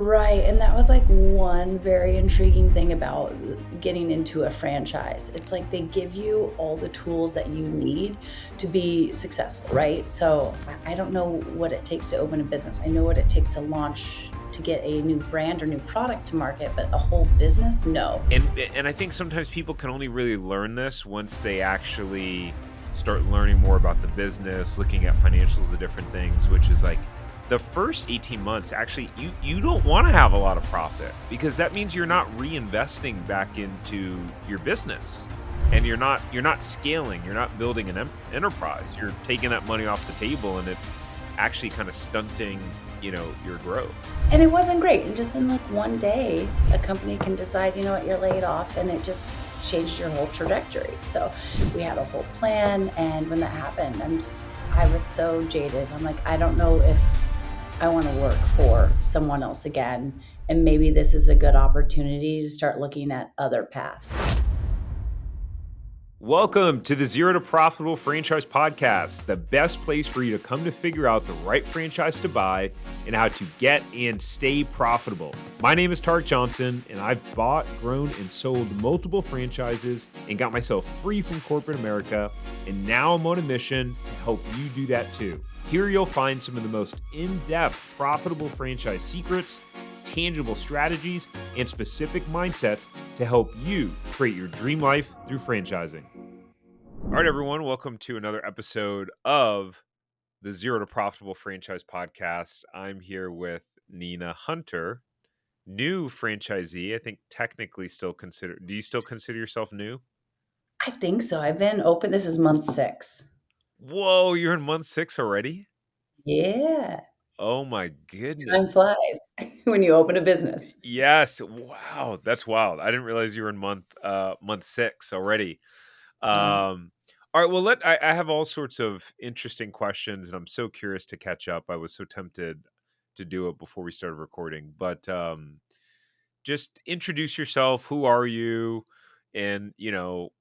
Right, and that was like one very intriguing thing about getting into a franchise. It's like they give you all the tools that you need to be successful, right? So I don't know what it takes to open a business. I know what it takes to launch, to get a new brand or new product to market, but a whole business, no. And I think sometimes people can only really learn this once they actually start learning more about the business, looking at financials of different things, which is like the first 18 months actually you don't want to have a lot of profit because that means you're not reinvesting back into your business. And you're not scaling, you're not building an enterprise. You're taking that money off the table and it's actually kind of stunting, your growth. And it wasn't great. And just in like one day, a company can decide, you know what, you're laid off, and it just changed your whole trajectory. So we had a whole plan. And when that happened, I was so jaded. I'm like, I don't know if I want to work for someone else again. And maybe this is a good opportunity to start looking at other paths. Welcome to the Zero to Profitable Franchise Podcast, the best place for you to come to figure out the right franchise to buy and how to get and stay profitable. My name is Tark Johnson, and I've bought, grown, and sold multiple franchises and got myself free from corporate America, and now I'm on a mission to help you do that too. Here you'll find some of the most in-depth profitable franchise secrets, tangible strategies, and specific mindsets to help you create your dream life through franchising. All right, everyone, welcome to another episode of the Zero to Profitable Franchise Podcast. I'm here with Nina Hunter, new franchisee. I think technically do you still consider yourself new? I think so. I've been open. This is month 6. Whoa, you're in month 6 already? Yeah. Oh my goodness. Time flies when you open a business. Yes. Wow. That's wild. I didn't realize you were in month 6 already. Yeah. All right. Well, I have all sorts of interesting questions, and I'm so curious to catch up. I was so tempted to do it before we started recording, but just introduce yourself. Who are you? And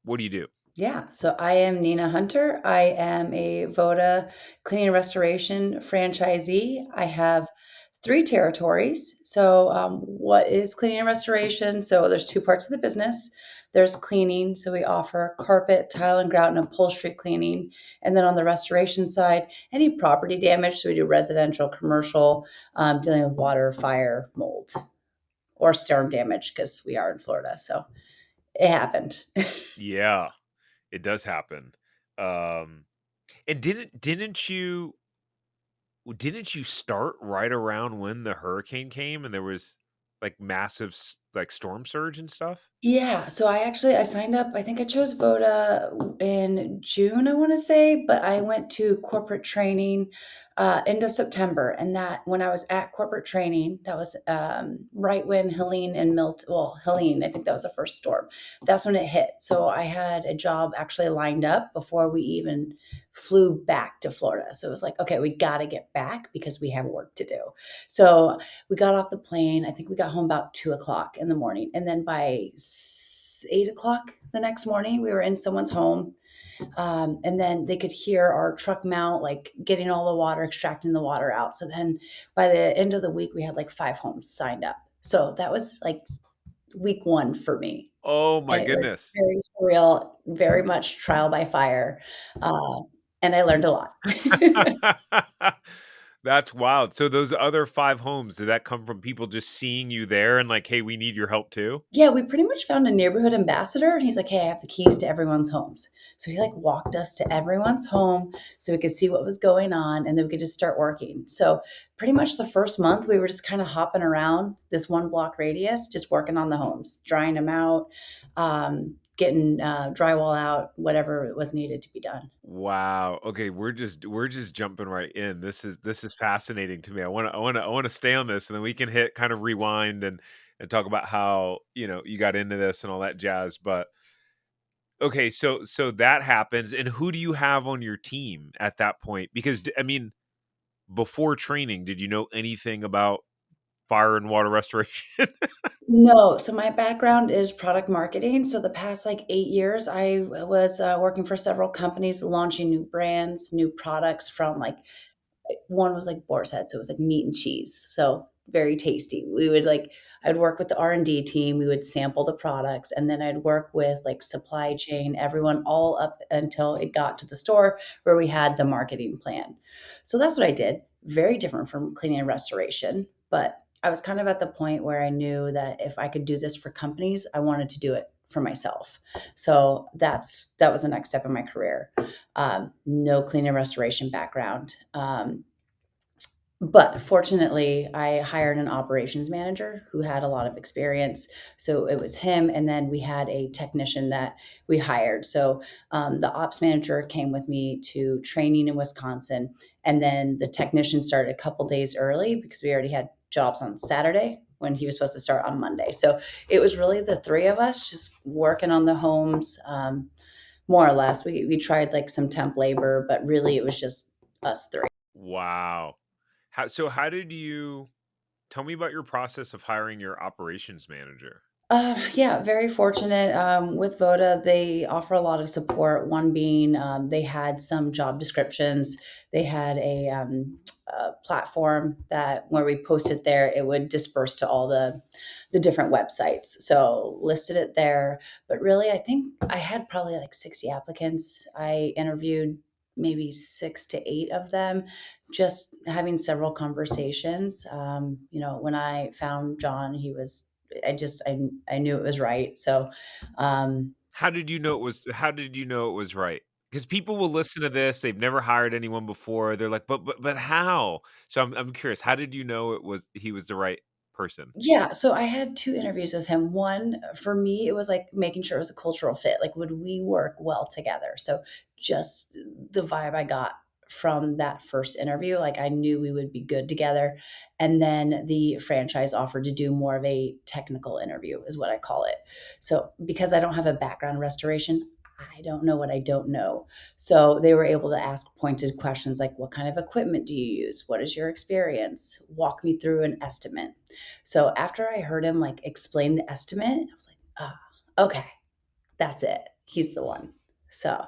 what do you do? Yeah, so I am Nina Hunter. I am a Voda cleaning and restoration franchisee. I have 3 territories. So, what is cleaning and restoration? So, there's 2 parts of the business. There's cleaning, so we offer carpet, tile, and grout and upholstery cleaning. And then on the restoration side, any property damage. So, we do residential, commercial, dealing with water, fire, mold, or storm damage because we are in Florida. So, it happened. Yeah, it does happen. And didn't you start right around when the hurricane came and there was like massive like storm surge and stuff? Yeah, so I signed up. I think I chose Voda in June, I want to say, but I went to corporate training end of September, and that when I was at corporate training, that was right when Helene and Helene, I think that was the first storm. That's when it hit. So I had a job actually lined up before we even flew back to Florida. So it was like, okay, we got to get back because we have work to do. So we got off the plane. I think we got home about 2 o'clock in the morning. And then by 8 o'clock the next morning, we were in someone's home. And then they could hear our truck mount, like getting all the water, extracting the water out. So then by the end of the week, we had like 5 homes signed up. So that was like week 1 for me. Oh my And it was goodness. very surreal, very much trial by fire. Uh, and I learned a lot. That's wild. So those other 5 homes, did that come from people just seeing you there and like, "Hey, we need your help too?" Yeah, we pretty much found a neighborhood ambassador, and he's like, "Hey, I have the keys to everyone's homes." So he like walked us to everyone's home so we could see what was going on, and then we could just start working. So pretty much the first month we were just kind of hopping around this 1 block radius, just working on the homes, drying them out, getting drywall out, whatever was needed to be done. Wow. Okay, we're just jumping right in. This is fascinating to me. I want to stay on this and then we can hit kind of rewind and talk about how, you got into this and all that jazz. But okay, so that happens and who do you have on your team at that point? Because I mean, before training, did you know anything about fire and water restoration? No, so my background is product marketing. So the past like 8 years, I was working for several companies, launching new brands, new products from like one was like boar's head, so it was like meat and cheese. So very tasty. We would like I'd work with the R&D team, we would sample the products, and then I'd work with like supply chain, everyone all up until it got to the store where we had the marketing plan. So that's what I did. Very different from cleaning and restoration, but I was kind of at the point where I knew that if I could do this for companies, I wanted to do it for myself. So that was the next step in my career. No cleaning and restoration background. But fortunately, I hired an operations manager who had a lot of experience. So it was him. And then we had a technician that we hired. So the ops manager came with me to training in Wisconsin. And then the technician started a couple days early because we already had jobs on Saturday when he was supposed to start on Monday. So it was really the three of us just working on the homes, more or less. We tried like some temp labor, but really it was just us three. Wow. How did you tell me about your process of hiring your operations manager? Yeah, very fortunate. With Voda, they offer a lot of support. One being they had some job descriptions. They had a platform that where we posted there, it would disperse to all the different websites. So listed it there. But really, I think I had probably like 60 applicants. I interviewed maybe 6 to 8 of them, just having several conversations. When I found John, I knew it was right. So, um, How did you know it was right? Because people will listen to this, they've never hired anyone before. They're like, "But how?" So I'm curious, how did you know he was the right person? yeah, so I had 2 interviews with him. One, for me, it was, like, making sure it was a cultural fit, like, would we work well together? So, just the vibe I got from that first interview, like, I knew we would be good together, and then the franchise offered to do more of a technical interview is what I call it. So, because I don't have a background in restoration, I don't know what I don't know. So, they were able to ask pointed questions like, "What kind of equipment do you use? What is your experience? Walk me through an estimate." So after I heard him like explain the estimate, I was like, ah, okay, that's it. He's the one. So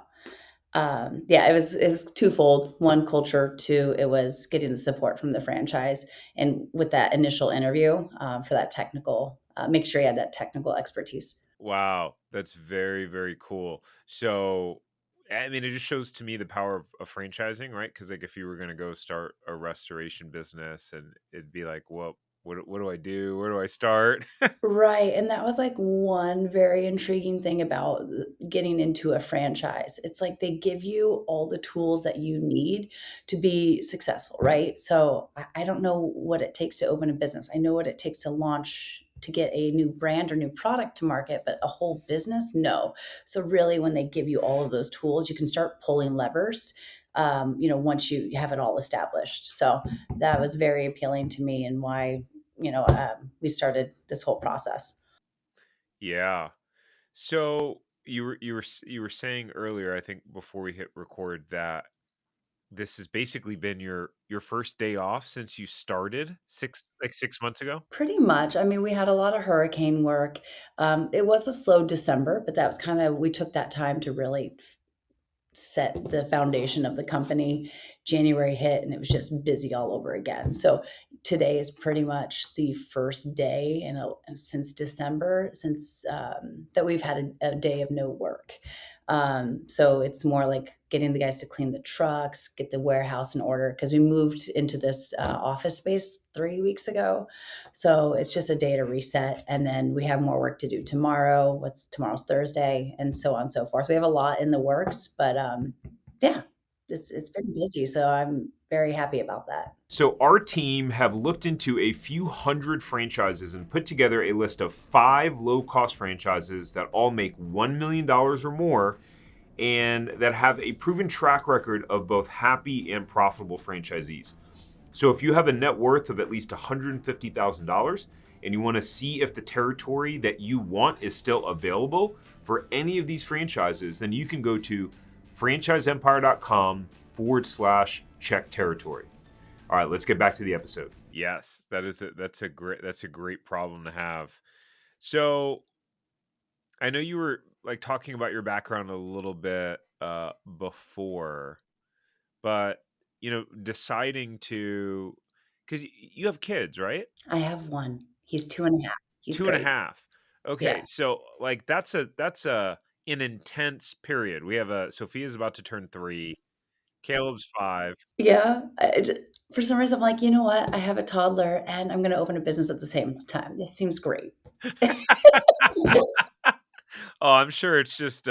yeah, it was twofold. One, culture. Two, it was getting the support from the franchise. And with that initial interview for that technical, make sure he had that technical expertise. Wow, that's very, very cool. So, I mean, it just shows to me the power of franchising, right? Because like if you were going to go start a restoration business, and it'd be like, well, what do I do? Where do I start? Right, and that was, like, one very intriguing thing about getting into a franchise. It's like they give you all the tools that you need to be successful, right? So, I don't know what it takes to open a business. I know what it takes to launch to get a new brand or new product to market, but a whole business? No. So, really, when they give you all of those tools, you can start pulling levers, once you have it all established. So, that was very appealing to me and why we started this whole process. Yeah. So you were saying earlier, I think before we hit record, that this has basically been your first day off since you started 6 months ago. Pretty much. I mean, we had a lot of hurricane work. It was a slow December, but that was kind of, we took that time to really set the foundation of the company. January hit and it was just busy all over again. So today is pretty much the first day since December, since that we've had a day of no work. So it's more like getting the guys to clean the trucks, get the warehouse in order because we moved into this office space 3 weeks ago. So it's just a day to reset. And then we have more work to do tomorrow. Tomorrow's Thursday, and so on and so forth. We have a lot in the works, but yeah, it's been busy. So I'm very happy about that. So our team have looked into a few hundred franchises and put together a list of 5 low-cost franchises that all make $1 million or more, and that have a proven track record of both happy and profitable franchisees. So if you have a net worth of at least $150,000 and you want to see if the territory that you want is still available for any of these franchises, then you can go to franchiseempire.com/check territory. All right, let's get back to the episode. Yes, that's a great problem to have. So I know you were like talking about your background a little bit before, but deciding to because you have kids, right? I have one. He's 2.5. He's Two and a great. half. Okay, Yeah. so like that's a an intense period. We have a Sophia's about to turn 3, Caleb's 5. Yeah. For some reason, I'm like, you know what? I have a toddler and I'm going to open a business at the same time. This seems great. Oh, I'm sure it's just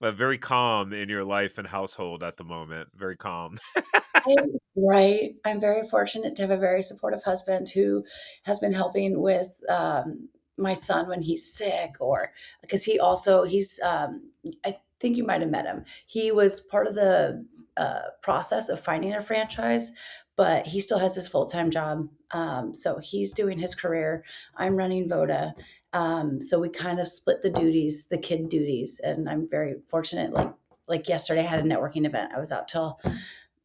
very calm in your life and household at the moment. Very calm. Right. I'm very fortunate to have a very supportive husband who has been helping with my son when he's sick, or because I think you might have met him. He was part of the process of finding a franchise, but he still has his full time job. So he's doing his career. I'm running Voda. So we kind of split the duties, the kid duties, and I'm very fortunate. Like yesterday, I had a networking event. I was out till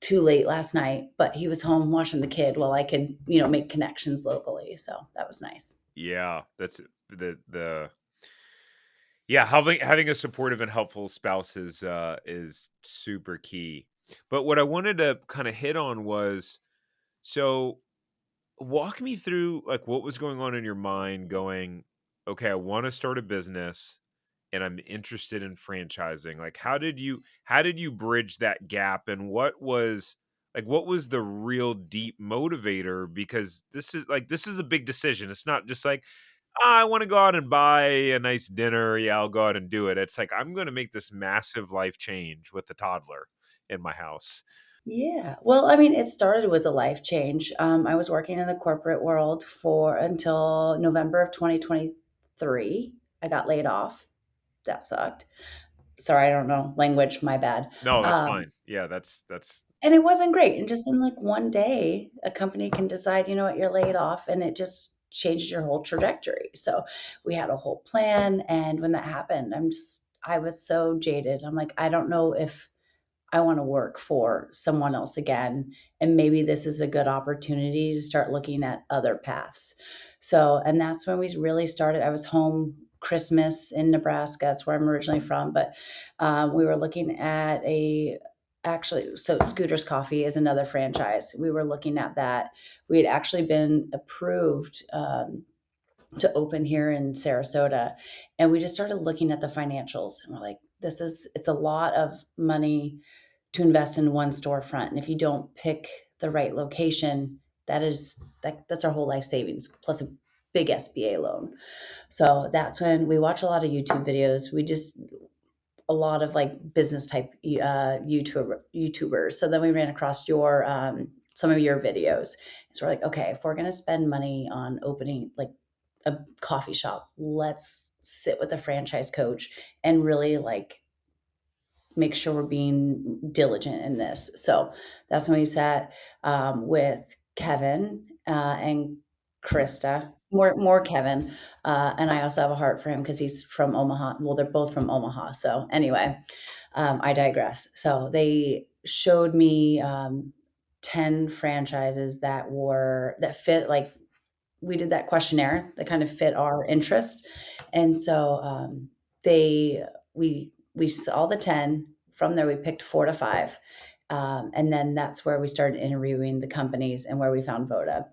too late last night, but he was home watching the kid while I could, make connections locally. So that was nice. Yeah, that's the yeah, having a supportive and helpful spouse is super key. But what I wanted to kind of hit on was, so walk me through like what was going on in your mind going, okay, I want to start a business and I'm interested in franchising. Like how did you bridge that gap, and what was the real deep motivator, because this is a big decision. It's not just like, "Ah, I want to go out and buy a nice dinner. Yeah, I'll go out and do it." It's like I'm going to make this massive life change with the toddler in my house. Yeah. Well, I mean, it started with a life change. I was working in the corporate world for until November of 2023. I got laid off. That sucked. Sorry, I don't know language. My bad. No, that's Um, fine. Yeah, that's and it wasn't great. And just in like one day, a company can decide, you know what, you're laid off, and it just changes your whole trajectory. So we had a whole plan. And when that happened, I was so jaded. I'm like, I don't know if I want to work for someone else again. And maybe this is a good opportunity to start looking at other paths. So, and that's when we really started. I was home Christmas in Nebraska. That's where I'm originally from. But we were looking at so Scooters Coffee is another franchise. We were looking at that. We had actually been approved to open here in Sarasota. And we just started looking at the financials, and we're like, it's a lot of money to invest in one storefront. And if you don't pick the right location, that's our whole life savings plus a big SBA loan. So that's when we watch a lot of YouTube videos. We just a lot of like business type YouTubers. So then we ran across your some of your videos. So we're like, okay, if we're gonna spend money on opening like a coffee shop, let's sit with a franchise coach and really like make sure we're being diligent in this. So that's when we sat with Kevin and Krista, more Kevin, and I also have a heart for him because he's from Omaha. Well, they're both from Omaha. So anyway, I digress. So they showed me 10 franchises that fit like we did that questionnaire that kind of fit our interest. And so they we saw the 10. From there we picked 4 to 5. And then that's where we started interviewing the companies and where we found Voda.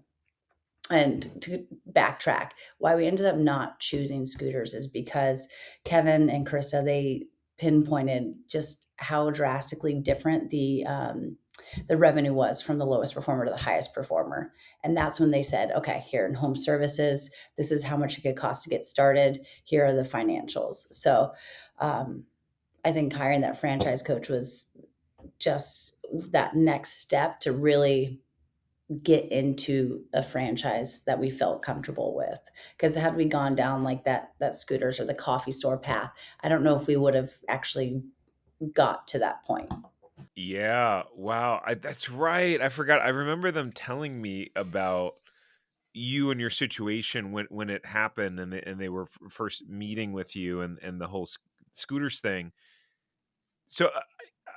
And to backtrack, why we ended up not choosing Scooters is because Kevin and Krista, they pinpointed just how drastically different the revenue was from the lowest performer to the highest performer. And that's when they said, okay, here in home services, this is how much it could cost to get started. Here are the financials. So um, I think hiring that franchise coach was just that next step to really get into a franchise that we felt comfortable with. Because had we gone down like that Scooters or the coffee store path, I don't know if we would have actually got to that point. Yeah, wow. That's right. I forgot. I remember them telling me about you and your situation when it happened, and they were first meeting with you, and the whole scooters thing. So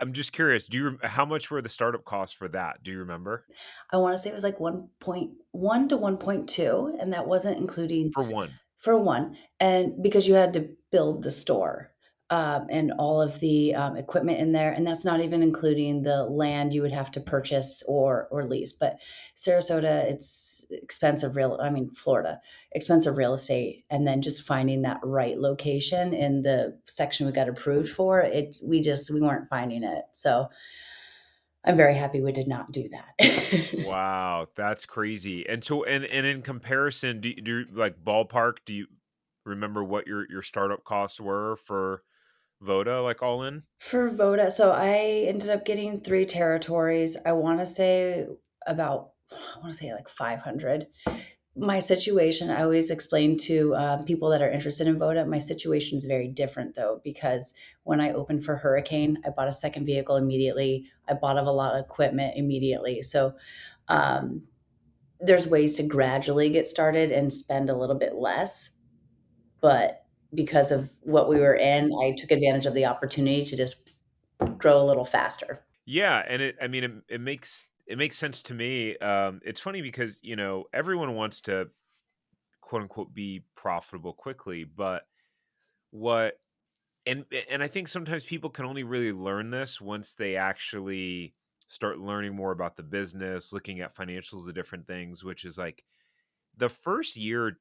I'm just curious. How much were the startup costs for that? Do you remember? I want to say it was like 1.1 to 1.2, and that wasn't including For one. for one, and because you had to build the store. and all of the equipment in there. And that's not even including the land you would have to purchase or lease. But Sarasota, it's expensive I mean, Florida, expensive real estate. And then just finding that right location in the section we got approved for, we weren't finding it. So I'm very happy we did not do that. Wow, that's crazy. And so, and in comparison, do you like ballpark? Do you remember what your startup costs were for Voda, like all in? For Voda, so I ended up getting 3 territories. I wanna say like 500. My situation, I always explain to, people that are interested in Voda, my situation is very different though, because when I opened for Hurricane, I bought a second vehicle immediately. I bought a lot of equipment immediately. So, um, there's ways to gradually get started and spend a little bit less, but because of what we were in, I took advantage of the opportunity to just grow a little faster. Yeah, and I mean, it makes sense to me. It's funny because everyone wants to quote unquote be profitable quickly, but what and I think sometimes people can only really learn this once they actually start learning more about the business, looking at financials of different things, which is like the first year,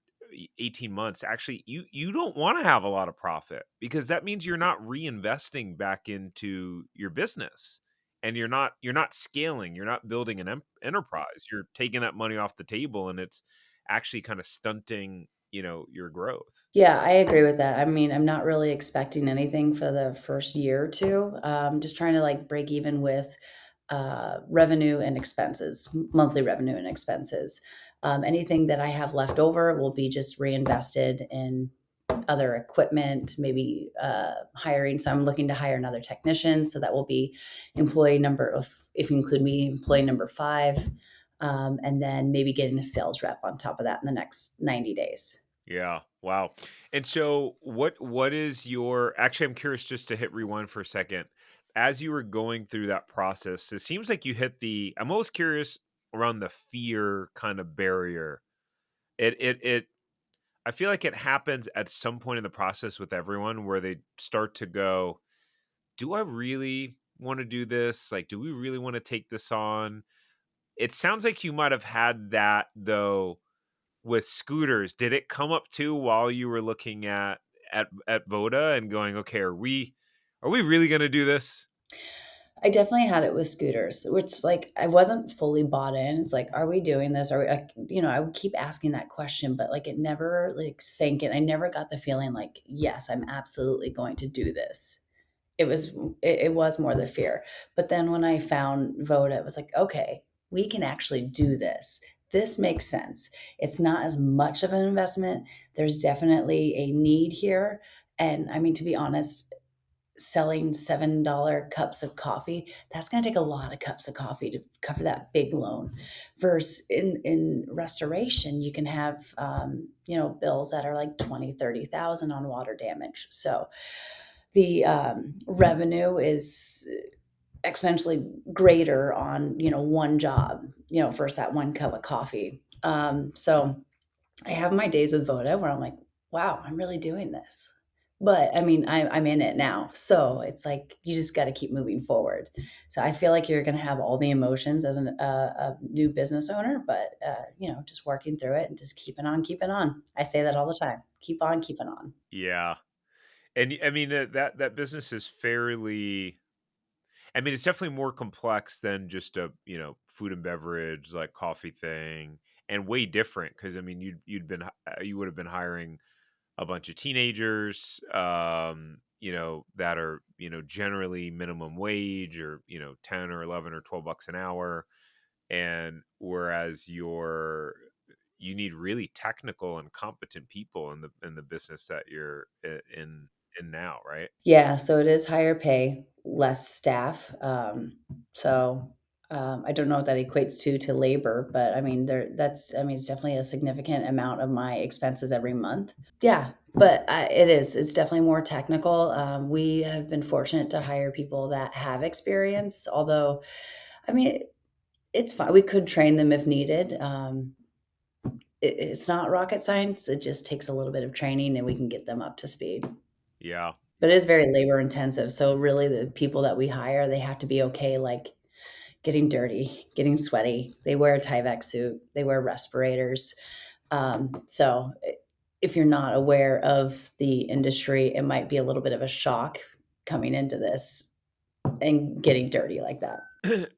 18 months, actually you don't want to have a lot of profit because that means you're not reinvesting back into your business, and you're not scaling, you're not building an enterprise, you're taking that money off the table, and it's actually kind of stunting, your growth. Yeah, I agree with that. I mean, I'm not really expecting anything for the first year or 2. Just trying to, like, break even with, revenue and expenses, monthly revenue and expenses. Anything that I have left over will be just reinvested in other equipment, maybe, hiring, so I'm looking to hire another technician, so that will be employee number of if you include me, employee number 5, and then maybe getting a sales rep on top of that in the next 90 days. Yeah. Wow. And so what is your actually I'm curious, just to hit rewind for a second. As you were going through that process, it seems like you hit the I'm always curious around the fear kind of barrier. It I feel like it happens at some point in the process with everyone where they start to go, "Do I really want to do this? Like, do we really want to take this on?" It sounds like you might have had that though with scooters. Did it come up too while you were looking at Voda and going, "Okay, are we really gonna do this?" I definitely had it with scooters, which, like, I wasn't fully bought in. It's like, "Are we doing this? Are we," like, I would keep asking that question, but, like, it never, like, sank in. I never got the feeling like, "Yes, I'm absolutely going to do this." It was more the fear. But then when I found Voda, it was like, "Okay, we can actually do this. This makes sense. It's not as much of an investment. There's definitely a need here." And I mean, to be honest, selling $7 cups of coffee, that's gonna take a lot of cups of coffee to cover that big loan. Versus in restoration, you can have, bills that are like 20, 30,000 on water damage. So the, revenue is exponentially greater on, one job, versus that 1 cup of coffee. So I have my days with Voda where I'm like, "Wow, I'm really doing this." But, I mean, I'm in it now, so it's like you just gotta keep moving forward. So I feel like you're gonna have all the emotions as a new business owner, but, just working through it and just keeping on. I say that all the time. Keep on keeping on. Yeah. And I mean, that business is fairly I mean, it's definitely more complex than just a, food and beverage, like, coffee thing, and way different because I mean, you would have been hiring a bunch of teenagers, that are, generally minimum wage or, 10 or 11 or 12 bucks an hour. And whereas you need really technical and competent people in the business that you're in now, right? Yeah, so it is higher pay, less staff, so, I don't know what that equates to labor, but I mean, it's definitely a significant amount of my expenses every month. Yeah, but it's definitely more technical. We have been fortunate to hire people that have experience, although, I mean, it's fine. We could train them if needed. It's not rocket science. It just takes a little bit of training, and we can get them up to speed. Yeah. But it is very labor intensive. So really the people that we hire, they have to be okay, like getting dirty, getting sweaty. They wear a Tyvek suit, they wear respirators. So if you're not aware of the industry, it might be a little bit of a shock coming into this and getting dirty like that.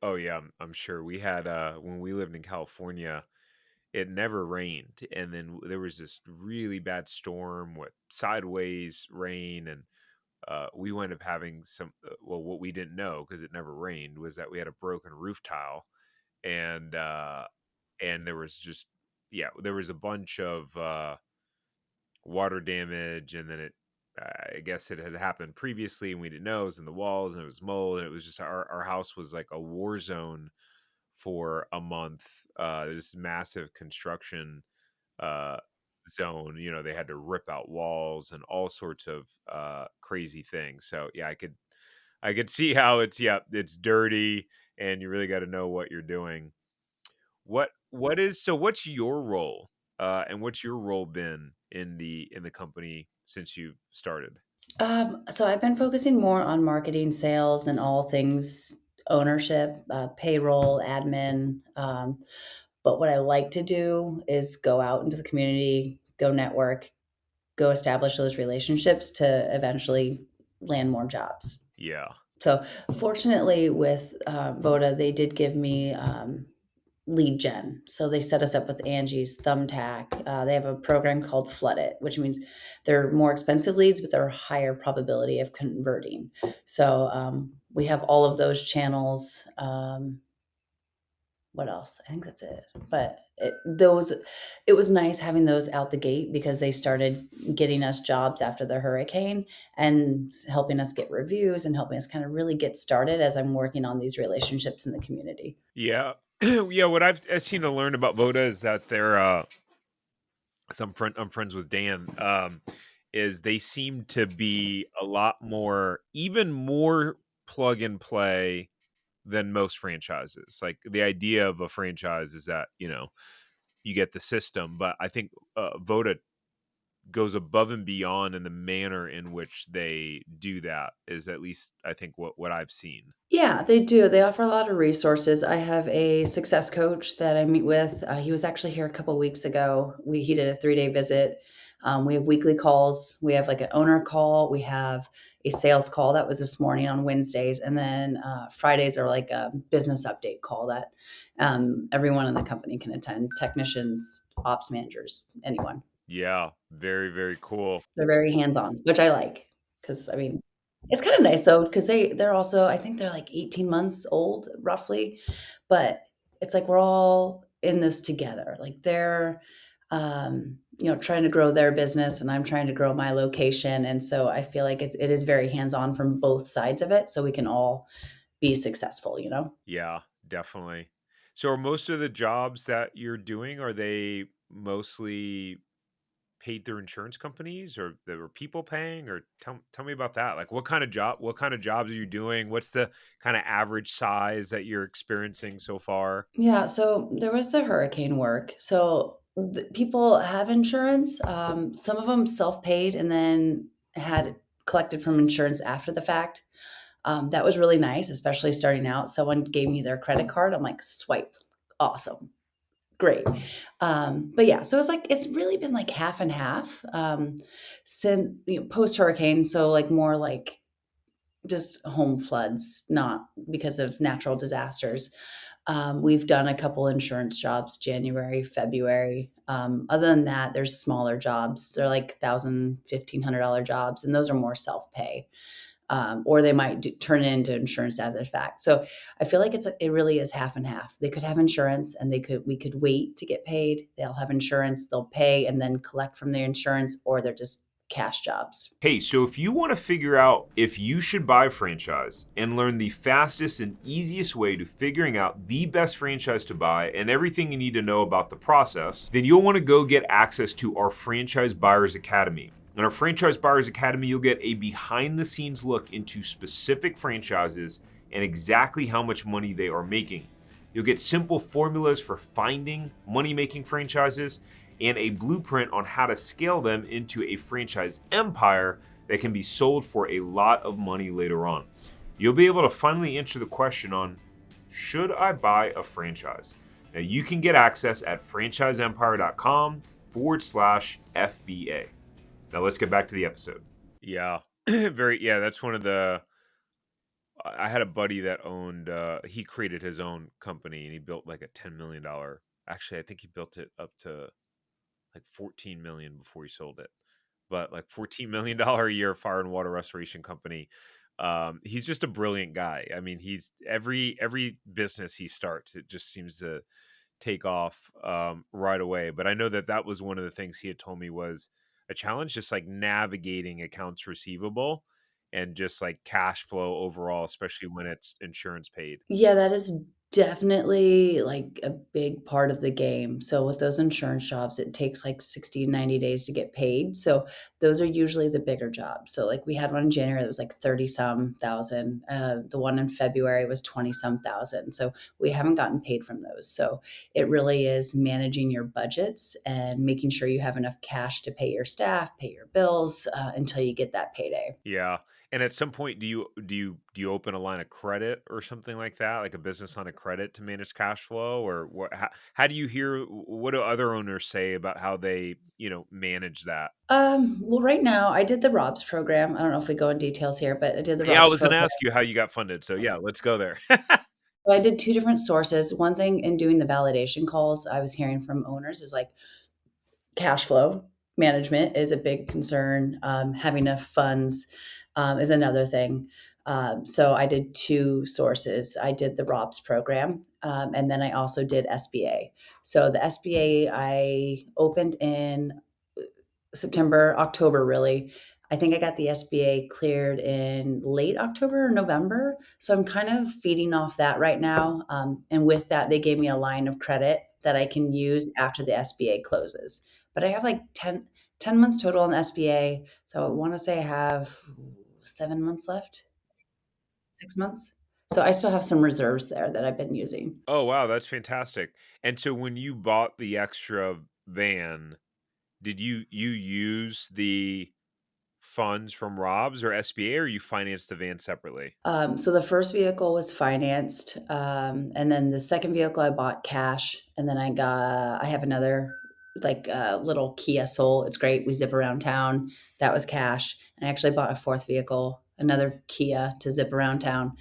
Oh yeah, I'm sure. We had when we lived in California, it never rained, and then there was this really bad storm with sideways rain, and we wound up having some. Well, what we didn't know because it never rained was that we had a broken roof tile, and there was just there was a bunch of water damage, and then it. I guess it had happened previously, and we didn't know. It was in the walls, and it was mold, and it was just our house was like a war zone for a month. This massive construction uh, zone. You know, they had to rip out walls and all sorts of crazy things. So yeah, I could see how it's dirty, and you really got to know what you're doing. What's your role? And what's your role been in the company since you started? So I've been focusing more on marketing, sales, and all things ownership, payroll, admin. But what I like to do is go out into the community, go network, go establish those relationships to eventually land more jobs. Yeah. So fortunately, with Voda, they did give me lead gen. So they set us up with Angie's Thumbtack. They have a program called Flood It, which means they're more expensive leads, but they're a higher probability of converting. So we have all of those channels. What else? I think that's it. But it was nice having those out the gate because they started getting us jobs after the hurricane and helping us get reviews and helping us kind of really get started as I'm working on these relationships in the community. Yeah. Yeah, what I've seen to learn about Voda is that they're I'm friends with Dan. Is they seem to be a lot more, even more plug and play than most franchises. Like the idea of a franchise is that you get the system, but I think Voda goes above and beyond in the manner in which they do that. Is at least I think what I've seen. Yeah, they do. They offer a lot of resources. I have a success coach that I meet with. He was actually here a couple weeks ago. He did a 3-day visit. We have weekly calls. We have like an owner call. We have a sales call that was this morning on Wednesdays, and then Fridays are like a business update call that everyone in the company can attend. Technicians, ops managers, anyone. Yeah, very very cool. They're very hands-on, which I like because I mean, it's kinda nice though because they're also I think they're like 18 months old roughly, but it's like we're all in this together. Like they're, trying to grow their business and I'm trying to grow my location, and so I feel like it is very hands-on from both sides of it so we can all be successful, you know? Yeah, definitely. So are most of the jobs that you're doing, are they mostly paid through insurance companies, or there were people paying, or tell me about that? Like what kind of jobs are you doing? What's the kind of average size that you're experiencing so far? Yeah, so there was the hurricane work. So people have insurance. Some of them self-paid and then had it collected from insurance after the fact. That was really nice, especially starting out. Someone gave me their credit card. I'm like, swipe, awesome, great. But yeah, so it's really been like half and half since post hurricane. So like more like just home floods, not because of natural disasters. We've done a couple insurance jobs January, February. Other than that, there's smaller jobs. They're like $1,000, $1,500 jobs, and those are more self pay. Or they might turn it into insurance after the fact. So I feel like it really is half and half. They could have insurance, and we could wait to get paid. They'll have insurance, they'll pay, and then collect from their insurance, or they're just cash jobs. Hey, so if you want to figure out if you should buy a franchise and learn the fastest and easiest way to figuring out the best franchise to buy and everything you need to know about the process, then you'll want to go get access to our Franchise Buyers Academy. In our Franchise Buyers Academy, you'll get a behind the scenes look into specific franchises and exactly how much money they are making. You'll get simple formulas for finding money-making franchises and a blueprint on how to scale them into a franchise empire that can be sold for a lot of money later on. You'll be able to finally answer the question on, should I buy a franchise? Now, you can get access at franchiseempire.com/FBA. Now, let's get back to the episode. Yeah. Yeah, that's one of the. I had a buddy that owned, he created his own company and he built like a $10 million. Actually, I think he built it up to like 14 million before he sold it. But like $14 million a year fire and water restoration company. He's just a brilliant guy. I mean, he's every business he starts, it just seems to take off right away. But I know that that was one of the things he had told me was a challenge, just like navigating accounts receivable and just like cash flow overall, especially when it's insurance paid. Yeah, that is definitely, like, a big part of the game. So with those insurance jobs, it takes, like, 60 to 90 days to get paid, so those are usually the bigger jobs. So, like, we had one in January that was, like, 30 some thousand, the one in February was 20 some thousand, so we haven't gotten paid from those. So it really is managing your budgets and making sure you have enough cash to pay your staff, pay your bills, until you get that payday. Yeah. And at some point, do you open a line of credit or something like that, like a business line of credit to manage cash flow, or what? How do you hear? What do other owners say about how they manage that? Well, right now I did the ROBS program. I don't know if we go in details here, but I did the Yeah, I ROBS was gonna program. ask you how you got funded, so yeah, let's go there. So I did 2 different sources. One thing in doing the validation calls, I was hearing from owners is like cash flow management is a big concern. Having enough funds is another thing. So I did 2 sources. I did the ROBS program, and then I also did SBA. So the SBA I opened in September, October, really. I think I got the SBA cleared in late October or November. So I'm kind of feeding off that right now. And with that, they gave me a line of credit that I can use after the SBA closes. But I have like 10 months total on the SBA. So I want to say I have 7 months left, 6 months. So I still have some reserves there that I've been using. Oh wow, that's fantastic. And so when you bought the extra van, did you use the funds from Rob's or SBA, or you financed the van separately? So the first vehicle was financed, and then the second vehicle I bought cash, and then I have another like little Kia Soul. It's great. We zip around town. That was cash, and I actually bought a fourth vehicle, another Kia to zip around town,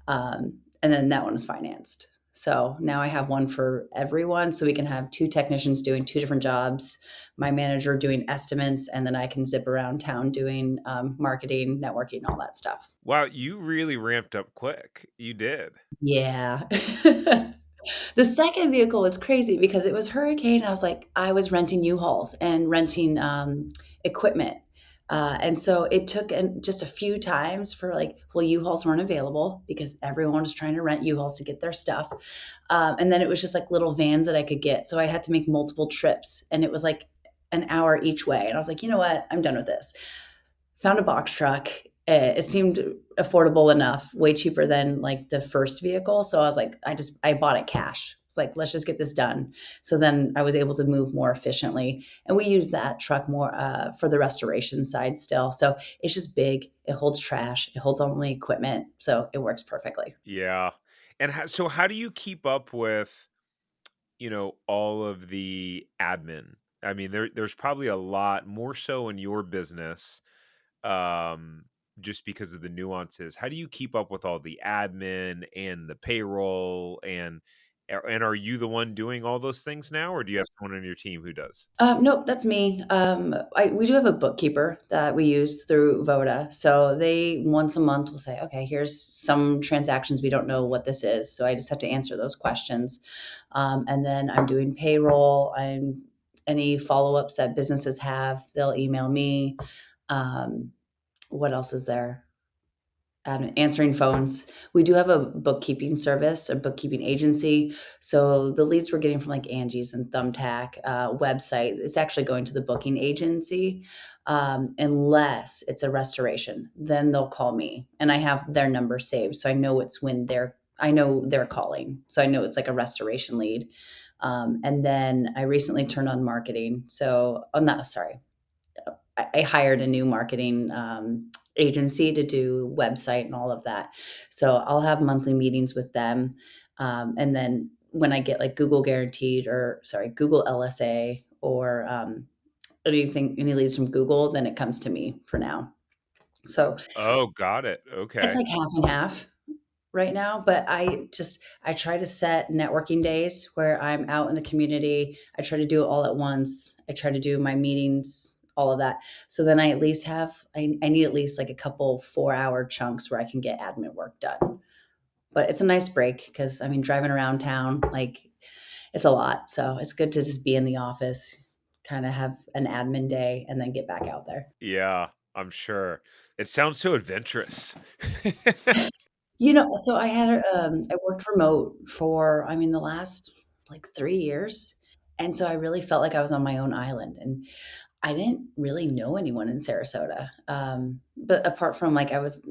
and then that one was financed. So now I have one for everyone, so we can have 2 technicians doing 2 different jobs. My manager doing estimates, and then I can zip around town doing marketing, networking, all that stuff. Wow, you really ramped up quick. You did. Yeah. The second vehicle was crazy because it was hurricane. I was renting U-Hauls and renting equipment. And so it took just a few times for U-Hauls weren't available because everyone was trying to rent U-Hauls to get their stuff. And then it was just like little vans that I could get. So I had to make multiple trips and it was like an hour each way. And I was like, you know what? I'm done with this. Found a box truck. It seemed affordable enough, way cheaper than like the first vehicle. So I was like, I bought it cash. It's like, let's just get this done. So then I was able to move more efficiently. And we use that truck more for the restoration side still. So it's just big. It holds trash. It holds only equipment. So it works perfectly. Yeah. And so how do you keep up with, all of the admin? I mean, there's probably a lot more so in your business, um, just because of the nuances. How do you keep up with all the admin and the payroll and are you the one doing all those things now, or do you have someone on your team who does? Nope, that's me. We do have a bookkeeper that we use through Voda. So they once a month will say, okay, here's some transactions we don't know what this is. So I just have to answer those questions. And then I'm doing payroll. Any follow ups that businesses have, they'll email me. Um, what else is there? Answering phones. We do have a bookkeeping service, a bookkeeping agency. So the leads we're getting from like Angie's and Thumbtack website, it's actually going to the booking agency, unless it's a restoration. Then they'll call me, and I have their number saved, so I know it's when I know they're calling, so I know it's like a restoration lead. And then I recently turned on marketing. So, oh, not sorry. I hired a new marketing agency to do website and all of that. So I'll have monthly meetings with them. And then when I get like Google guaranteed or sorry, Google LSA or anything, any leads from Google, then it comes to me for now. So Oh, got it. it's Okay. like half and half right now, but I try to set networking days where I'm out in the community. I try to do it all at once. I try to do my meetings, all of that. So then I at least have I need at least like a couple 4-hour chunks where I can get admin work done. But it's a nice break because I mean driving around town, like it's a lot. So it's good to just be in the office, kind of have an admin day and then get back out there. Yeah, I'm sure. It sounds so adventurous. So I worked remote for, I mean, the last like 3 years, and so I really felt like I was on my own island, and I didn't really know anyone in Sarasota, but apart from, like, I was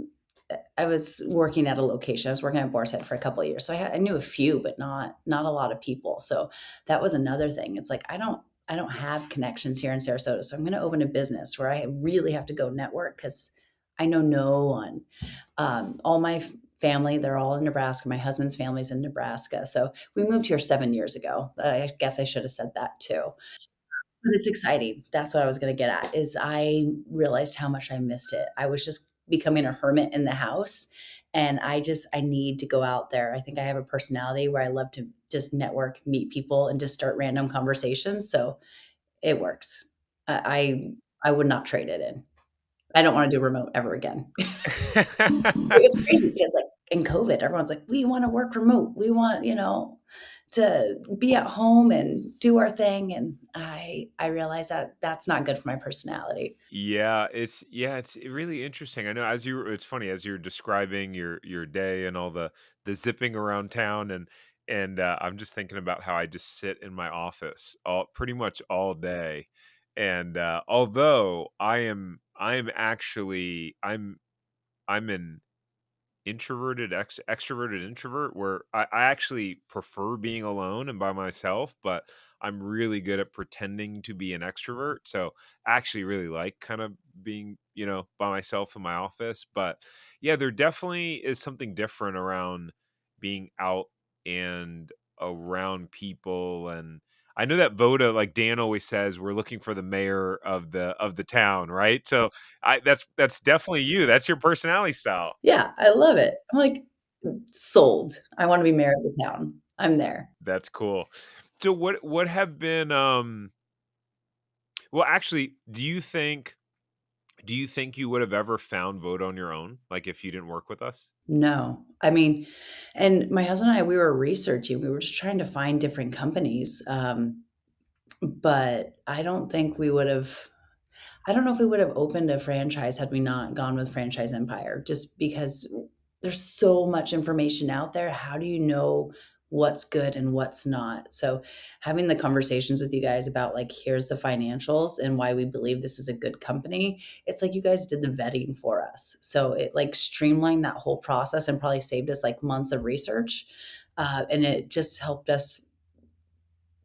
working at a location. I was working at Boar's Head for a couple of years, so I knew a few, but not a lot of people, so that was another thing. It's like, I don't have connections here in Sarasota, so I'm gonna open a business where I really have to go network because I know no one. All my family, they're all in Nebraska. My husband's family's in Nebraska. So we moved here 7 years ago. I guess I should have said that too. But it's exciting. That's what I was going to get at is I realized how much I missed it. I was just becoming a hermit in the house and I need to go out there. I think I have a personality where I love to just network, meet people and just start random conversations. So it works. I would not trade it in. I don't want to do remote ever again. It was crazy because, like, in COVID, everyone's like, "We wanna work remote. We want, to be at home and do our thing," and I realized that that's not good for my personality. It's really interesting. I know it's funny as you're describing your day and all the zipping around town and I'm just thinking about how I just sit in my office all pretty much all day. And although I am actually I'm an extroverted introvert where I actually prefer being alone and by myself, but I'm really good at pretending to be an extrovert. So I actually really like kind of being, by myself in my office. But yeah, there definitely is something different around being out and around people. And I know that Voda, like Dan always says, we're looking for the mayor of the town, right? So that's definitely you. That's your personality style. Yeah, I love it. I'm like, sold. I wanna be mayor of the town. I'm there. That's cool. So what have been well actually, do you think you would have ever found Vote on your own like if you didn't work with us? No. I mean and my husband and I, we were researching, we were just trying to find different companies, but I don't know if we would have opened a franchise had we not gone with Franchise Empire, just because there's so much information out there. How do you know what's good and what's not? So, having the conversations with you guys about like, here's the financials and why we believe this is a good company, it's like you guys did the vetting for us. So, it like streamlined that whole process and probably saved us like months of research. And it just helped us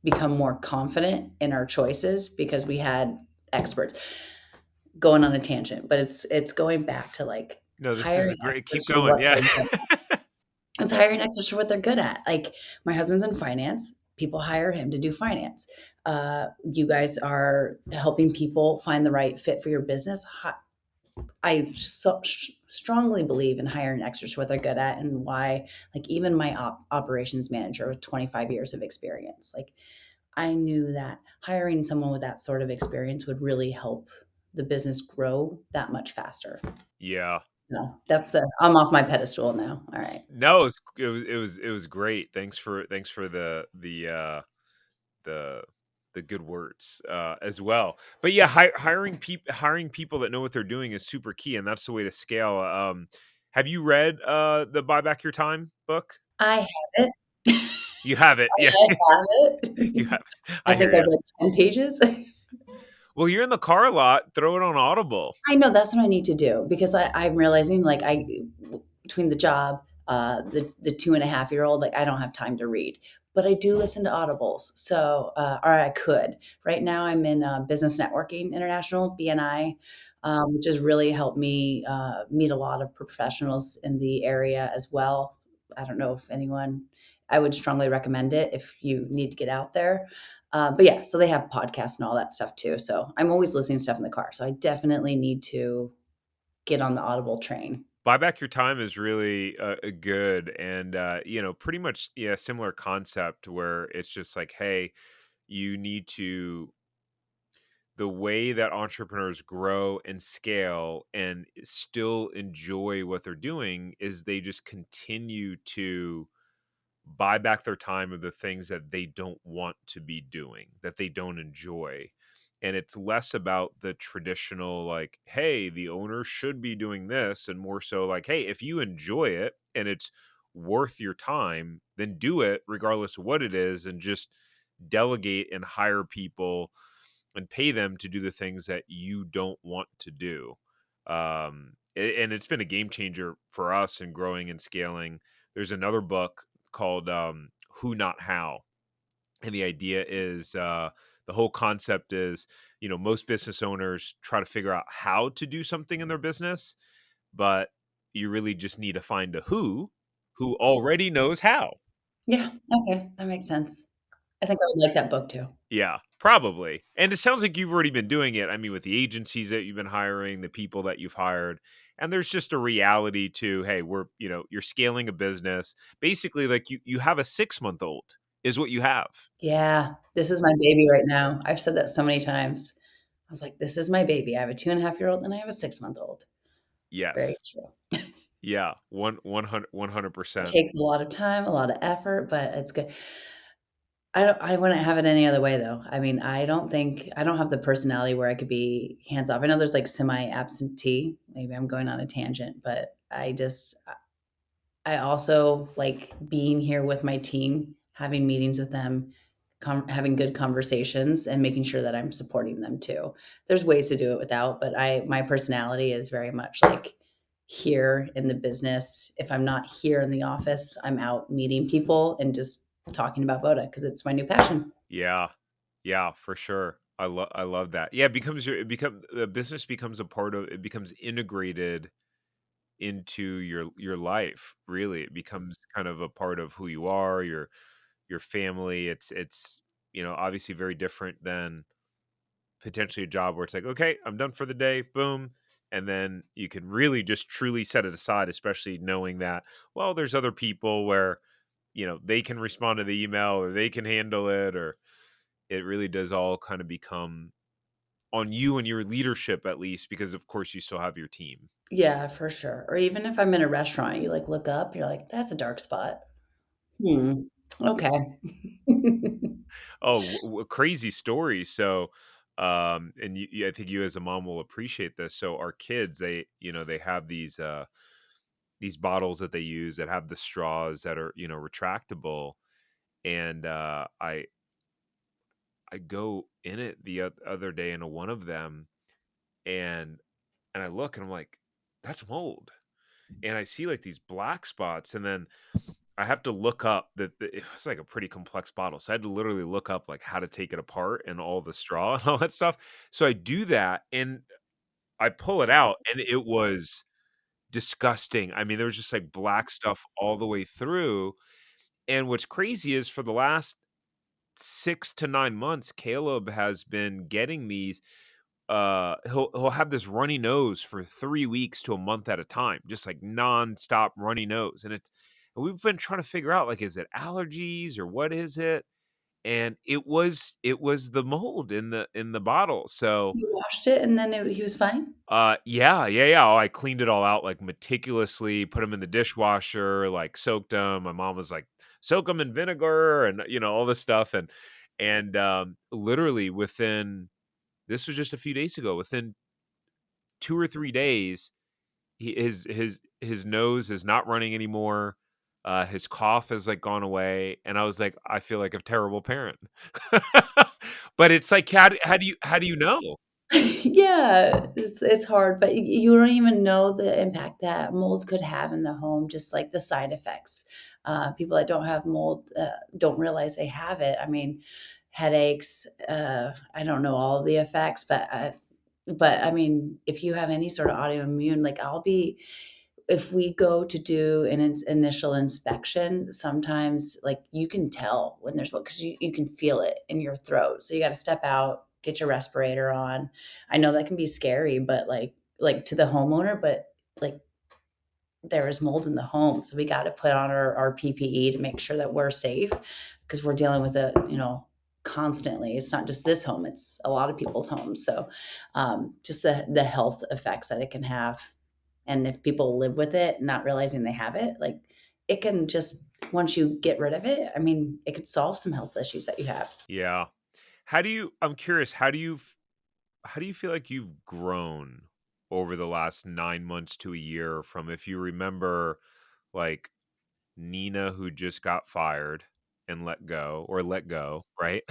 become more confident in our choices because we had experts. Going on a tangent, but it's going back to, like, No, this is hiring a great keep experts for going. what Yeah. they're good at. It's hiring experts for what they're good at. Like, my husband's in finance, people hire him to do finance. You guys are helping people find the right fit for your business. I strongly believe in hiring experts for what they're good at and why, like, even my operations manager with 25 years of experience, like, I knew that hiring someone with that sort of experience would really help the business grow that much faster. Yeah. No, I'm off my pedestal now. All right. No, it was great. Thanks for the the good words as well. But yeah, hiring people that know what they're doing is super key, and that's the way to scale. Have you read the Buy Back Your Time book? I have it. You have it, yeah. I have You it. have. I I think hear I you. read 10 pages. Well, you're in the car a lot. Throw it on Audible. I know that's what I need to do because I'm realizing like between the job, The 2.5-year-old, like I don't have time to read, but I do listen to audibles. So or I could. Right now I'm in Business Networking International, BNI, which has really helped me meet a lot of professionals in the area as well. I don't know if anyone, I would strongly recommend it if you need to get out there. But yeah, so they have podcasts and all that stuff too. So I'm always listening to stuff in the car. So I definitely need to get on the Audible train. Buy back your time is really good, and pretty much, yeah, similar concept where it's just like, hey, you need to the way that entrepreneurs grow and scale and still enjoy what they're doing is they just continue to buy back their time of the things that they don't want to be doing, that they don't enjoy. And it's less about the traditional, like, hey, the owner should be doing this, and more so like, hey, if you enjoy it and it's worth your time, then do it regardless of what it is, and just delegate and hire people and pay them to do the things that you don't want to do. And it's been a game changer for us in growing and scaling. There's another book called Who Not How. And the idea is the whole concept is, most business owners try to figure out how to do something in their business, but you really just need to find a who already knows how. Yeah, okay, that makes sense. I think I would like that book too. Yeah, probably. And it sounds like you've already been doing it. I mean, with the agencies that you've been hiring, the people that you've hired, and there's just a reality to, hey, you're scaling a business. Basically, like you have a 6-month-old is what you have. Yeah, this is my baby right now. I've said that so many times. I was like, "This is my baby." I have a 2.5-year-old and I have a 6-month-old. Very Yes. true. Yeah. 100 It 100%. takes a lot of time, a lot of effort, but it's good. I wouldn't have it any other way though. I mean, I don't have the personality where I could be hands off. I know there's like semi-absentee. Maybe I'm going on a tangent, but I also like being here with my team, having meetings with them, having good conversations, and making sure that I'm supporting them too. There's ways to do it without, but my personality is very much like here in the business. If I'm not here in the office, I'm out meeting people and just talking about Voda because it's my new passion. Yeah. Yeah, for sure. I love that. Yeah, it become the business becomes a part of it, becomes integrated into your life. Really, it becomes kind of a part of who you are, your family. It's obviously very different than potentially a job where it's like, okay, I'm done for the day, boom, and then you can really just truly set it aside, especially knowing that, well, there's other people where they can respond to the email or they can handle it, or it really does all kind of become on you and your leadership, at least, because of course you still have your team. Yeah, for sure. Or even if I'm in a restaurant, you like look up, you're like, that's a dark spot. Hmm. Okay. Oh, crazy story. So, and I think you as a mom will appreciate this. So our kids, they have these bottles that they use that have the straws that are, retractable. And I go in it the other day into one of them, and I look and I'm like, that's mold. And I see like these black spots, and then I have to look up that it was like a pretty complex bottle. So I had to literally look up like how to take it apart and all the straw and all that stuff. So I do that and I pull it out, and it was disgusting. I mean, there was just like black stuff all the way through. And what's crazy is for the last 6 to 9 months, Caleb has been getting these. He'll have this runny nose for 3 weeks to a month at a time, just like nonstop runny nose, and we've been trying to figure out, like, is it allergies or what is it? And it was the mold in the bottle. So You washed it and then he was fine? yeah, yeah, yeah. Oh, I cleaned it all out like meticulously, put them in the dishwasher, like soaked them. My mom was like, soak them in vinegar and all this stuff. And literally within, this was just a few days ago, within 2 or 3 days, his nose is not running anymore. His cough has like gone away, and I was like, I feel like a terrible parent. But it's like, how do you know? Yeah, it's hard, but you don't even know the impact that mold could have in the home, just like the side effects. People that don't have mold don't realize they have it. I mean, headaches. I don't know all of the effects, but I mean, if you have any sort of autoimmune, like I'll be if we go to do an initial inspection, sometimes like you can tell when there's because you can feel it in your throat. So you got to step out, get your respirator on. I know that can be scary, but like to the homeowner, but like there is mold in the home. So we got to put on our PPE to make sure that we're safe because we're dealing with it, constantly. It's not just this home, it's a lot of people's homes. So just the health effects that it can have. And if people live with it, not realizing they have it, like it can just, once you get rid of it, I mean, it could solve some health issues that you have. Yeah. I'm curious, how do you feel like you've grown over the last 9 months to a year from, if you remember, like Nina who just got fired and let go, right?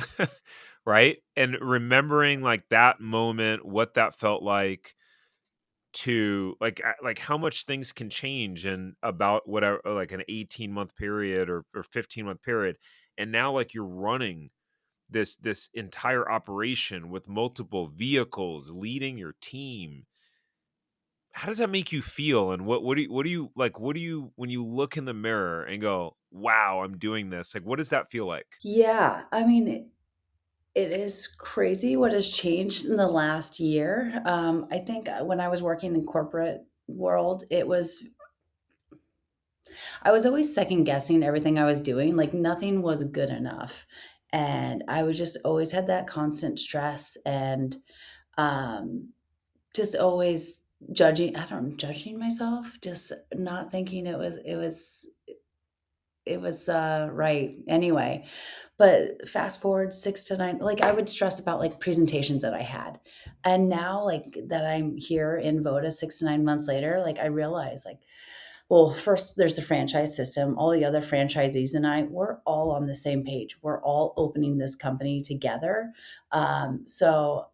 Right? And remembering like that moment, what that felt like, to like how much things can change in about whatever, like an 18-month period or 15-month period. And now like you're running this entire operation with multiple vehicles, leading your team. How does that make you feel? And what do you, when you look in the mirror and go, wow, I'm doing this, like what does that feel like? Yeah, I mean, it is crazy what has changed in the last year. I think when I was working in corporate world, I was always second guessing everything I was doing. Like nothing was good enough, and I was just always had that constant stress and um, just always judging myself, just not thinking it was right anyway. But fast forward 6 to 9, like, I would stress about, like, presentations that I had. And now, like, that I'm here in Voda 6 to 9 months later, like, I realize, like, well, first, there's the franchise system. All the other franchisees and we're all on the same page. We're all opening this company together. So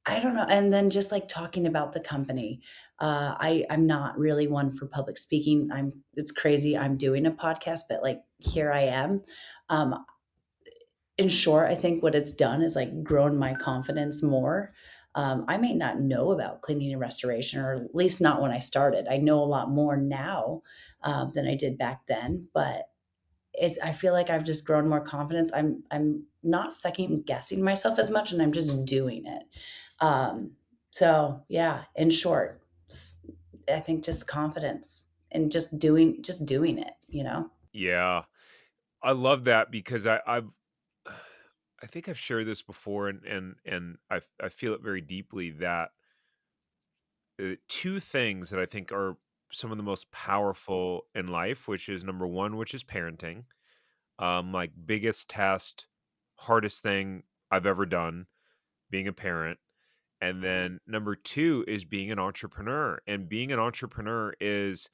I don't know. And then just like talking about the company, I'm not really one for public speaking. It's crazy. I'm doing a podcast, but like here I am. Um, in short, I think what it's done is like grown my confidence more. I may not know about cleaning and restoration, or at least not when I started. I know a lot more now than I did back then, but I feel like I've just grown more confidence. I'm not second guessing myself as much, and I'm just doing it. Um, so yeah, in short, I think just confidence and just doing it. Yeah, I love that because I think I've shared this before, and I feel it very deeply that two things that I think are some of the most powerful in life, which is number one, which is parenting. Like biggest test, hardest thing I've ever done, being a parent. And then number two is being an entrepreneur. And being an entrepreneur is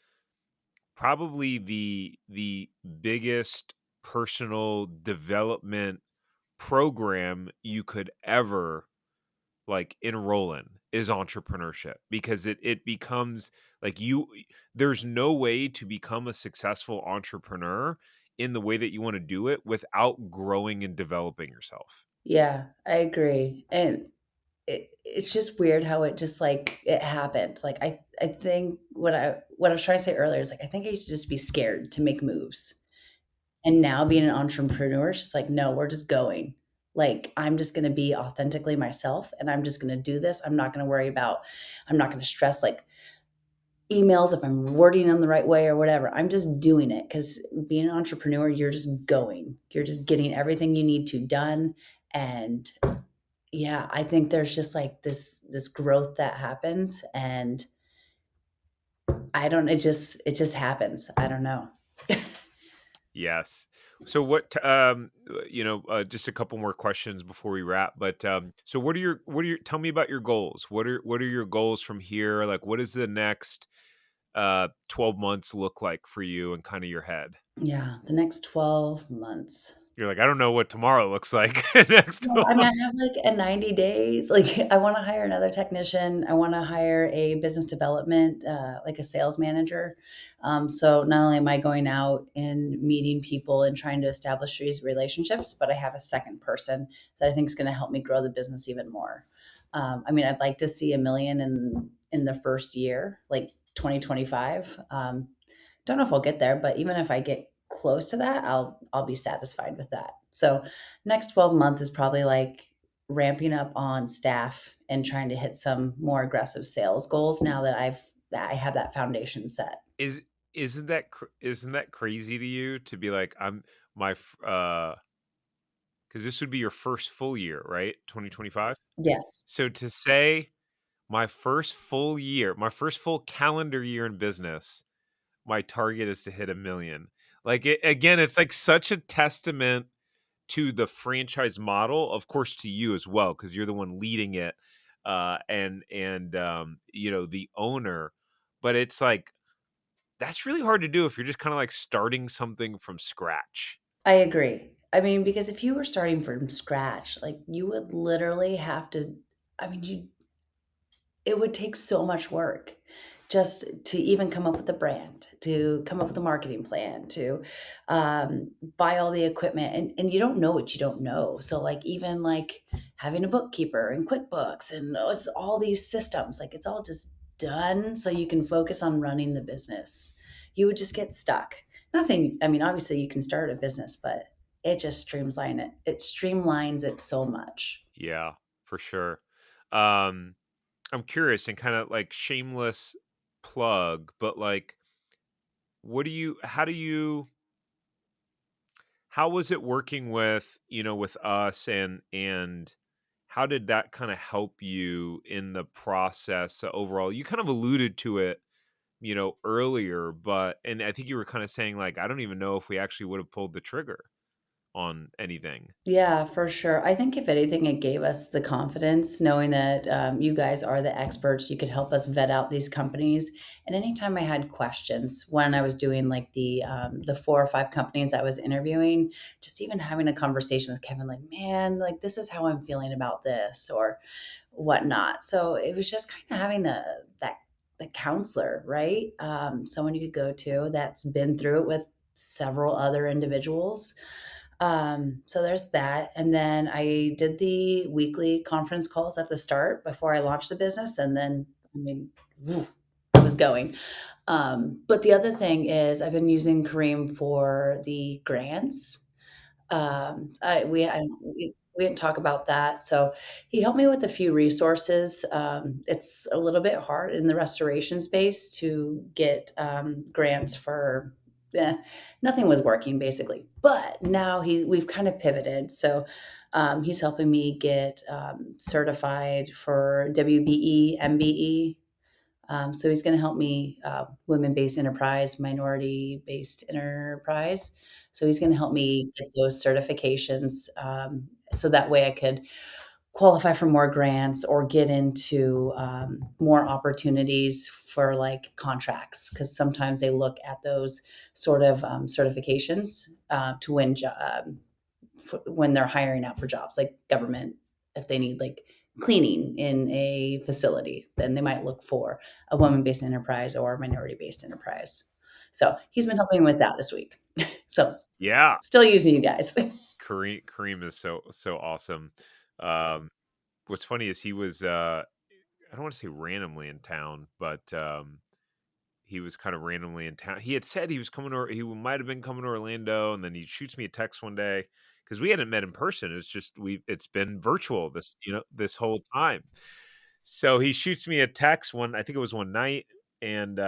probably the biggest personal development program you could ever like enroll in, is entrepreneurship, because it becomes like there's no way to become a successful entrepreneur in the way that you want to do it without growing and developing yourself. Yeah, I agree. And it's just weird how it just like it happened. Like I think what I was trying to say earlier is like I think I used to just be scared to make moves. And now being an entrepreneur, it's just like, no, we're just going. Like I'm just gonna be authentically myself and I'm just gonna do this. I'm not gonna stress like emails if I'm wording them the right way or whatever. I'm just doing it because being an entrepreneur, you're just going. You're just getting everything you need to done. And yeah, I think there's just like this growth that happens, and I don't it just happens. I don't know. Yes. So just a couple more questions before we wrap, but so what are your tell me about your goals. What are your goals from here? Like what does the next 12 months look like for you and kind of your head? Yeah, the next 12 months. You're like, I don't know what tomorrow looks like next No, I mean, month. I have like a 90 days. Like, I want to hire another technician. I want to hire a business development, like a sales manager. So not only am I going out and meeting people and trying to establish these relationships, but I have a second person that I think is going to help me grow the business even more. I mean, I'd like to see a million in the first year, like 2025. Don't know if I'll get there, but even if I get close to that, I'll be satisfied with that. So next 12 months is probably like ramping up on staff and trying to hit some more aggressive sales goals now that I have that foundation set. Is isn't that crazy to you to be like, I'm my because this would be your first full year, right? 2025. Yes, So to say my first full year, my first full calendar year in business, my target is to hit a million. Like again, it's like such a testament to the franchise model, of course, to you as well, because you're the one leading it, and the owner. But it's like that's really hard to do if you're just kind of like starting something from scratch. I agree. I mean, because if you were starting from scratch, like you would literally have to, I mean, you it would take so much work just to even come up with the brand, to come up with a marketing plan, to buy all the equipment, and you don't know what you don't know. So like even like having a bookkeeper and QuickBooks and it's all these systems, like it's all just done so you can focus on running the business. You would just get stuck. Not saying, I mean, obviously you can start a business, but it just streamlines it so much. Yeah, for sure. Um, I'm curious and kind of like shameless plug, but like, how was it working with, with us, and how did that kind of help you in the process overall? You kind of alluded to it, earlier, and I think you were kind of saying like, I don't even know if we actually would have pulled the trigger on anything. Yeah, for sure. I think if anything, it gave us the confidence knowing that you guys are the experts. You could help us vet out these companies. And anytime I had questions when I was doing like the 4 or 5 companies I was interviewing, just even having a conversation with Kevin, like, man, like this is how I'm feeling about this or whatnot. So it was just kind of having that the counselor, right? Someone you could go to that's been through it with several other individuals. So there's that. And then I did the weekly conference calls at the start before I launched the business. And then, I mean, woo, it was going. But the other thing is I've been using Kareem for the grants. We didn't talk about that. So he helped me with a few resources. It's a little bit hard in the restoration space to get grants for. Eh, Nothing was working basically, but now we've kind of pivoted. So he's helping me get certified for WBE, MBE. So he's going to help me women-based enterprise, minority-based enterprise. So he's going to help me get those certifications, so that way I could qualify for more grants or get into more opportunities for like contracts because sometimes they look at those sort of certifications to win when they're hiring out for jobs like government. If they need like cleaning in a facility, then they might look for a woman-based enterprise or a minority-based enterprise. So he's been helping with that this week. So Yeah, still using you guys. Kareem is so awesome. Um, what's funny is he was I don't want to say randomly in town, but he was kind of randomly in town. He had said he was coming, or he might have been coming to Orlando, and then he shoots me a text one day because we hadn't met in person. It's just it's been virtual this whole time. So he shoots me a text I think it was one night, and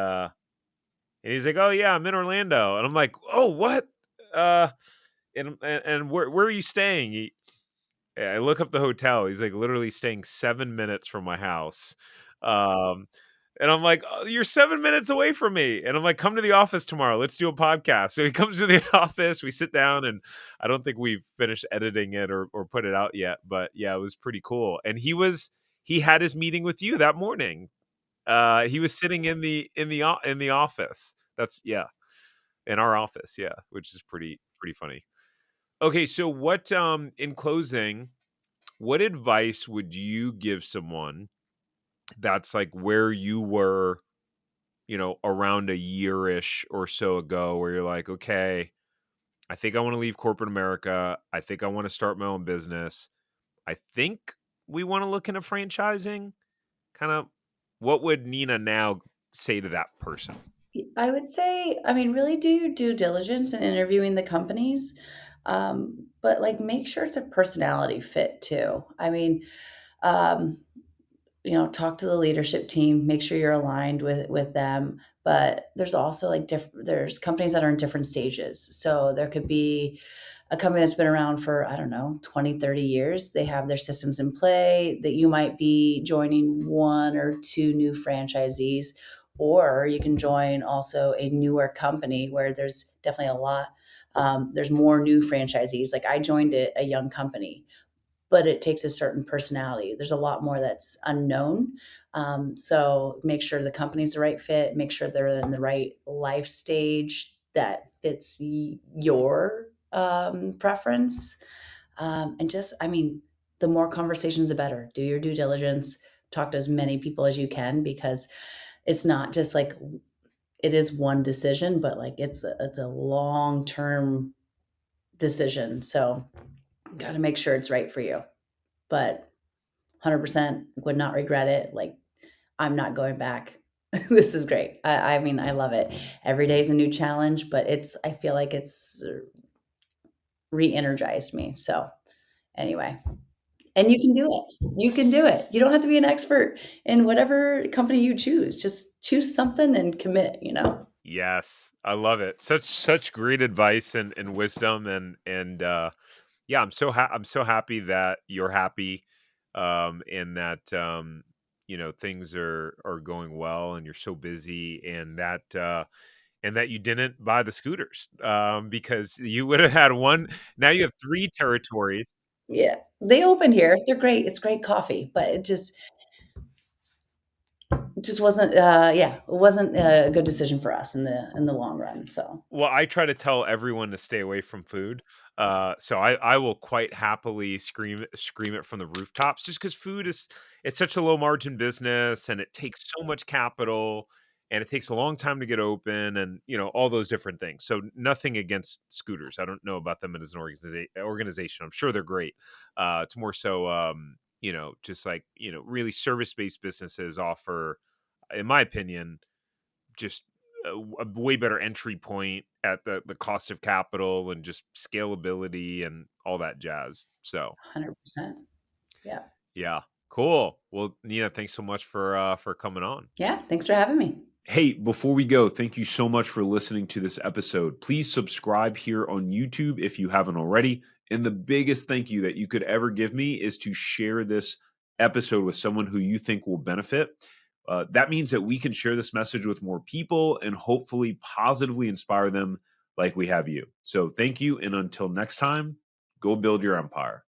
he's like, "Oh yeah, I'm in Orlando," and I'm like, "Oh what?" Uh, and where are you staying? I look up the hotel. He's like literally staying 7 minutes from my house. Um, and I'm like, "Oh, you're 7 minutes away from me." And I'm like, "Come to the office tomorrow. Let's do a podcast." So he comes to the office. We sit down, and I don't think we've finished editing it or put it out yet. But yeah, it was pretty cool. And he had his meeting with you that morning. He was sitting in the office. That's yeah, in our office. Yeah, which is pretty funny. Okay, so what in closing, what advice would you give someone that's like where you were, around a year-ish or so ago where you're like, "Okay, I think I wanna leave corporate America. I think I wanna start my own business. I think we wanna look into franchising." Kinda what would Nina now say to that person? I would say, I mean, really do your due diligence in interviewing the companies, but like make sure it's a personality fit too. I mean, um, talk to the leadership team, make sure you're aligned with them. But there's also like there's companies that are in different stages. So there could be a company that's been around for, I don't know, 20, 30 years. They have their systems in play that you might be joining one or two new franchisees, or you can join also a newer company where there's definitely a lot. There's more new franchisees. Like I joined a young company, but it takes a certain personality. There's a lot more that's unknown. So make sure the company's the right fit, make sure they're in the right life stage that fits your preference. And just, I mean, the more conversations, the better. Do your due diligence, talk to as many people as you can, because it's not just like it is one decision, but like it's a long term decision. So got to make sure it's right for you. But 100% would not regret it. Like, I'm not going back. This is great. I mean, I love it. Every day is a new challenge, but I feel like it's re energized me. So, anyway, and you can do it. You can do it. You don't have to be an expert in whatever company you choose. Just choose something and commit. Yes, I love it. Such great advice and wisdom and yeah, I'm so happy that you're happy and that things are going well and you're so busy and that you didn't buy the scooters because you would have had one. Now you have 3 territories. Yeah. They opened here. They're great. It's great coffee, but it just wasn't yeah, it wasn't a good decision for us in the long run. So Well, I try to tell everyone to stay away from food. So I will quite happily scream it from the rooftops just because food is it's such a low margin business and it takes so much capital and it takes a long time to get open and all those different things. So nothing against scooters. I don't know about them as an organization. I'm sure they're great. It's more so just like, really service-based businesses offer, in my opinion, just a way better entry point at the cost of capital and just scalability and all that jazz. So, 100%. Yeah. yeah, cool. Well, Nina, thanks so much for coming on. Yeah. Thanks for having me. Hey, before we go, thank you so much for listening to this episode. Please subscribe here on YouTube if you haven't already. And the biggest thank you that you could ever give me is to share this episode with someone who you think will benefit. That means that we can share this message with more people and hopefully positively inspire them like we have you. So thank you. And until next time, go build your empire.